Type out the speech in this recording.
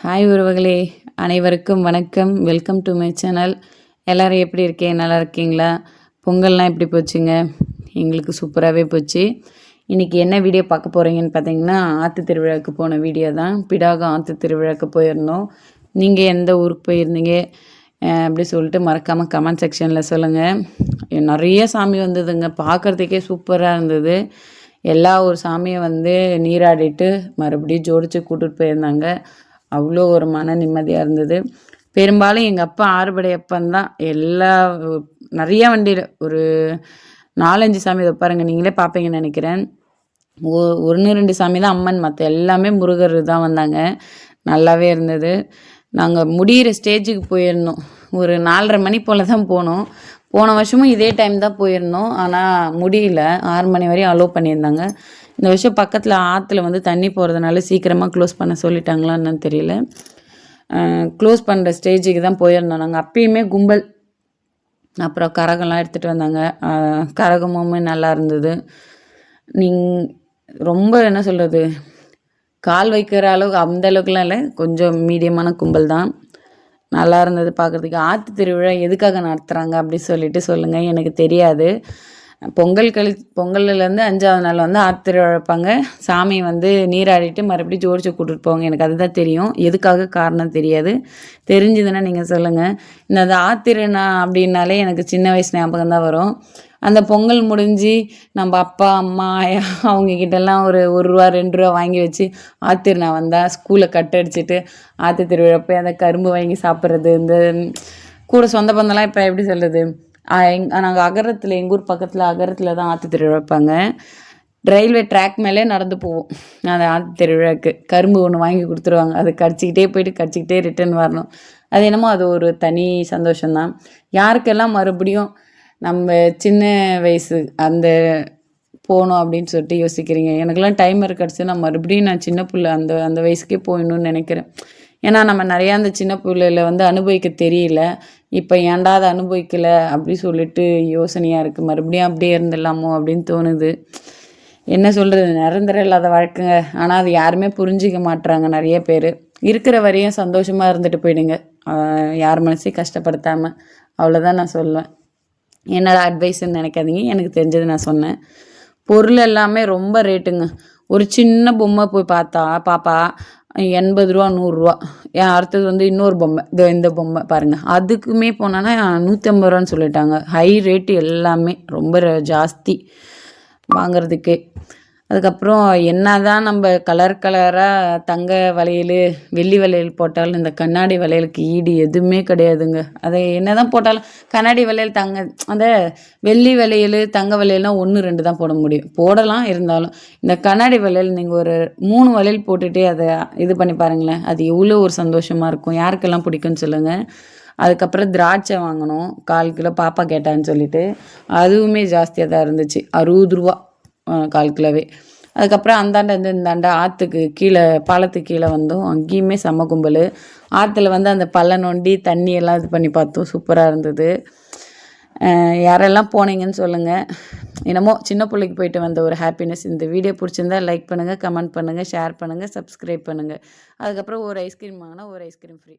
Hi உறவுகளே, அனைவருக்கும் வணக்கம். Welcome to my channel. எல்லோரும் எப்படி இருக்கீங்க? நல்லா இருக்கீங்களா? பொங்கல்லாம் எப்படி போச்சுங்க? எங்களுக்கு சூப்பராகவே போச்சு. இன்றைக்கி என்ன வீடியோ பார்க்க போகிறீங்கன்னு பார்த்தீங்கன்னா, ஆற்று திருவிழாவுக்கு போன வீடியோ தான். பிடாகம் ஆற்று திருவிழாவுக்கு போயிருந்தோம். நீங்கள் எந்த ஊருக்கு போயிருந்தீங்க அப்படி சொல்லிட்டு மறக்காமல் கமெண்ட் செக்ஷனில் சொல்லுங்கள். நிறைய சாமி வந்ததுங்க, பார்க்குறதுக்கே சூப்பராக இருந்தது. எல்லா ஒரு சாமியை நீராடிட்டு மறுபடியும் ஜோடித்து கூட்டிகிட்டு போயிருந்தாங்க. அவ்வளோ ஒரு மன நிம்மதியாக இருந்தது. பெரும்பாலும் எங்கள் அப்பா ஆறுபடை அப்பந்தான் எல்லா நிறைய வண்டியில் ஒரு 4-5 சாமி வைப்பாருங்க. நீங்களே பார்ப்பீங்கன்னு நினைக்கிறேன். 1-2 சாமி தான் அம்மன், மற்ற எல்லாமே முருகர் தான் வந்தாங்க. நல்லாவே இருந்தது. நாங்கள் முடிகிற ஸ்டேஜுக்கு போயிருந்தோம். ஒரு 4:30 மணி போல் தான் போனோம். போன வருஷமும் இதே டைம் தான் போயிருந்தோம். ஆனால் முடியல, 6 மணி வரையும் அலோவ் பண்ணியிருந்தாங்க. இந்த வருஷம் பக்கத்தில் ஆற்றுல தண்ணி போகிறதுனால சீக்கிரமாக க்ளோஸ் பண்ண சொல்லிட்டாங்களான்னு தெரியல. க்ளோஸ் பண்ணுற ஸ்டேஜுக்கு தான் போயிருந்தோம் நாங்கள். அப்பயுமே கும்பல். அப்புறம் கரகம்லாம் எடுத்துகிட்டு வந்தாங்க. கரகமுமே நல்லா இருந்தது. ரொம்ப என்ன சொல்கிறது, கால் வைக்கிற அளவுக்கு அந்த அளவுக்குலாம் இல்லை, கொஞ்சம் மீடியமான கும்பல் தான். நல்லா இருந்தது பார்க்குறதுக்கு. ஆற்று திருவிழா எதுக்காக நடத்துகிறாங்க அப்படி சொல்லிட்டு சொல்லுங்கள், எனக்கு தெரியாது. பொங்கல்லேருந்து 5ஆவது நாள் ஆற்று திருவிழா வைப்பாங்க. சாமி நீராடிட்டு மறுபடியும் ஜோடிச்சு கூட்டிட்டு போவாங்க. எனக்கு அதுதான் தெரியும், எதுக்காக காரணம் தெரியாது. தெரிஞ்சுதுன்னா நீங்கள் சொல்லுங்கள். இந்த ஆத்திருனா அப்படின்னாலே எனக்கு சின்ன வயசு ஞாபகம் தான் வரும். அந்த பொங்கல் முடிஞ்சு நம்ம அப்பா அம்மா அவங்கக்கிட்டலாம் ஒரு ரூபா 2 ரூபா வாங்கி வச்சு ஆத்திருனா வந்தால் ஸ்கூலில் கட்டடிச்சிட்டு ஆற்று திருவிழா போய் அந்த கரும்பு வாங்கி சாப்பிட்றது. இந்த கூட சொந்த பந்தம்லாம் இப்போ எப்படி சொல்கிறது, நாங்கள் அகரத்தில், எங்கள் ஊர் பக்கத்தில் அகரத்தில் தான் ஆற்று திருவிழா வைப்பாங்க. ரயில்வே ட்ராக் மேலே நடந்து போவோம் அந்த ஆற்று திருவிழாவுக்கு. கரும்பு ஒன்று வாங்கி கொடுத்துருவாங்க, அது கடிச்சிக்கிட்டே போயிட்டு கடிச்சிக்கிட்டே ரிட்டன் வரணும். அது என்னமோ அது ஒரு தனி சந்தோஷம்தான். யாருக்கெல்லாம் மறுபடியும் நம்ம சின்ன வயசு அந்த போகணும் அப்படின்னு சொல்லிட்டு யோசிக்கிறீங்க? எனக்கெல்லாம் டைம் கிடச்சி நான் மறுபடியும் நான் சின்ன பிள்ளை அந்த வயசுக்கே போயிடணும்னு நினைக்கிறேன். ஏன்னா நம்ம நிறையா அந்த சின்ன பிள்ளையில் அனுபவிக்க தெரியல. இப்போ ஏன்டா அதை அனுபவிக்கலை அப்படி சொல்லிட்டு யோசனையாக இருக்குது. மறுபடியும் அப்படியே இருந்துடலாமோ அப்படின்னு தோணுது. என்ன சொல்கிறது, நிரந்தரம் இல்லாத வாழ்க்கைங்க. ஆனால் அது யாருமே புரிஞ்சிக்க மாட்டுறாங்க நிறைய பேர். இருக்கிற வரையும் சந்தோஷமாக இருந்துட்டு போயிடுங்க, யார் மனசையும் கஷ்டப்படுத்தாமல். அவ்வளோதான் நான் சொல்லுவேன். என்னோட அட்வைஸ்ன்னு நினைக்காதீங்க, எனக்கு தெரிஞ்சது நான் சொன்னேன். பொருள் எல்லாமே ரொம்ப ரேட்டுங்க. ஒரு சின்ன பொம்மை போய் பார்த்தா பாப்பா 80 ரூபா 100 ரூபா. அடுத்தது இன்னொரு பொம்மை, இந்த பொம்மை பாருங்கள், அதுக்குமே போனோன்னா 150 ரூபான்னு சொல்லிட்டாங்க. ஹை ரேட்டு எல்லாமே, ரொம்ப ஜாஸ்தி வாங்கிறதுக்கே. அதுக்கப்புறம் என்ன தான் நம்ம கலராக தங்க வளையல் வெள்ளி வளையல் போட்டாலும் இந்த கண்ணாடி வளையலுக்கு ஈடு எதுவுமே கிடையாதுங்க. அதை என்ன தான் போட்டாலும் கண்ணாடி வளையல் அந்த வெள்ளி வளையல் தங்க வளையல்லாம் 1-2 தான் போட முடியும், போடலாம். இருந்தாலும் இந்த கண்ணாடி வளையல் நீங்கள் ஒரு 3 வளையல் போட்டுகிட்டே அதை இது பண்ணி பாருங்களேன், அது எவ்வளோ ஒரு சந்தோஷமாக இருக்கும். யாருக்கெல்லாம் பிடிக்கும்னு சொல்லுங்கள். அதுக்கப்புறம் திராட்சை வாங்கணும், 1/4 கிலோ பாப்பா கேட்டான்னு சொல்லிட்டு. அதுவுமே ஜாஸ்தியாக தான் இருந்துச்சு, 60 ரூபா 1/4 கிலோவே. அதுக்கப்புறம் அந்தாண்ட இந்தாண்ட ஆற்றுக்கு கீழே, பாலத்துக்கு கீழே வந்தோம். அங்கேயுமே செம்ம கும்பல். ஆற்றுல அந்த பள்ளம் நோண்டி தண்ணியெல்லாம் இது பண்ணி பார்த்தோம், சூப்பராக இருந்தது. யாரெல்லாம் போனீங்கன்னு சொல்லுங்கள். என்னமோ சின்ன பிள்ளைக்கு போயிட்டு வந்த ஒரு ஹாப்பினஸ். இந்த வீடியோ பிடிச்சிருந்தா லைக் பண்ணுங்கள், கமெண்ட் பண்ணுங்கள், ஷேர் பண்ணுங்கள், சப்ஸ்கிரைப் பண்ணுங்கள். அதுக்கப்புறம் ஒரு ஐஸ்கிரீம் வாங்கினா ஒரு ஐஸ்கிரீம் ஃப்ரீ.